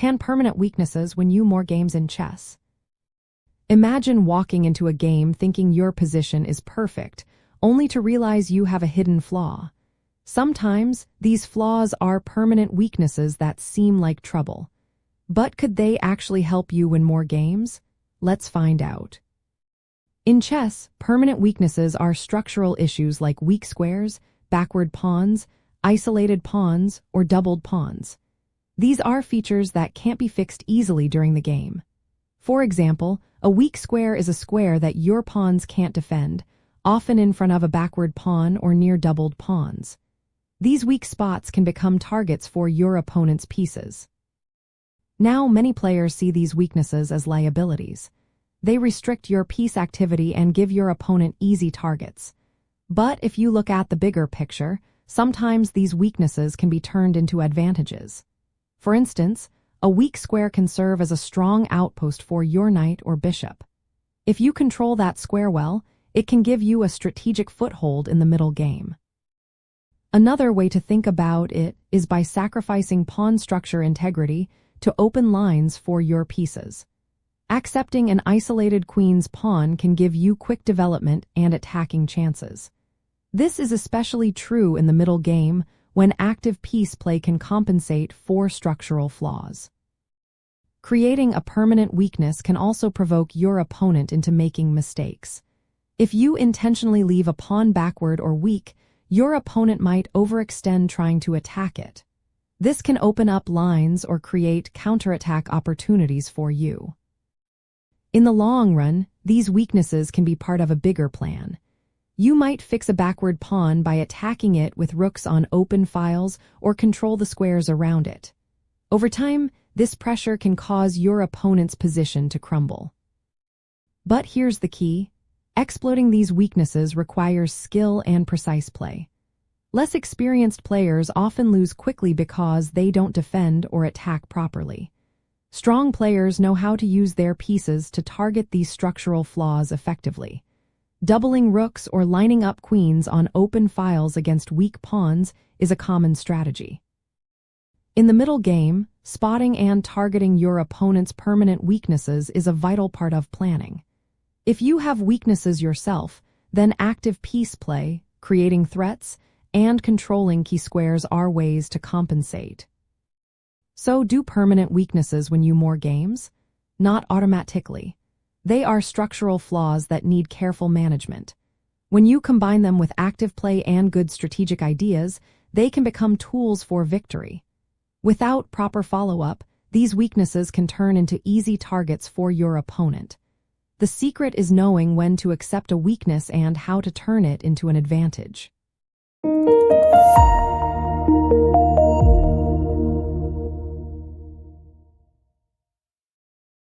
Can permanent weaknesses win you more games in chess? Imagine walking into a game thinking your position is perfect, only to realize you have a hidden flaw. Sometimes, these flaws are permanent weaknesses that seem like trouble. But could they actually help you win more games? Let's find out. In chess, permanent weaknesses are structural issues like weak squares, backward pawns, isolated pawns, or doubled pawns. These are features that can't be fixed easily during the game. For example, a weak square is a square that your pawns can't defend, often in front of a backward pawn or near doubled pawns. These weak spots can become targets for your opponent's pieces. Now, many players see these weaknesses as liabilities. They restrict your piece activity and give your opponent easy targets. But if you look at the bigger picture, sometimes these weaknesses can be turned into advantages. For instance, a weak square can serve as a strong outpost for your knight or bishop. If you control that square well, it can give you a strategic foothold in the middle game. Another way to think about it is by sacrificing pawn structure integrity to open lines for your pieces. Accepting an isolated queen's pawn can give you quick development and attacking chances. This is especially true in the middle game, when active piece play can compensate for structural flaws. Creating a permanent weakness can also provoke your opponent into making mistakes. If you intentionally leave a pawn backward or weak, your opponent might overextend trying to attack it. This can open up lines or create counterattack opportunities for you. In the long run, these weaknesses can be part of a bigger plan. You might fix a backward pawn by attacking it with rooks on open files or control the squares around it. Over time, this pressure can cause your opponent's position to crumble. But here's the key. Exploiting these weaknesses requires skill and precise play. Less experienced players often lose quickly because they don't defend or attack properly. Strong players know how to use their pieces to target these structural flaws effectively. Doubling rooks or lining up queens on open files against weak pawns is a common strategy. In the middle game, spotting and targeting your opponent's permanent weaknesses is a vital part of planning. If you have weaknesses yourself, then active piece play, creating threats, and controlling key squares are ways to compensate. So, do permanent weaknesses win you more games? Not automatically. They are structural flaws that need careful management. When you combine them with active play and good strategic ideas, they can become tools for victory. Without proper follow-up, these weaknesses can turn into easy targets for your opponent. The secret is knowing when to accept a weakness and how to turn it into an advantage.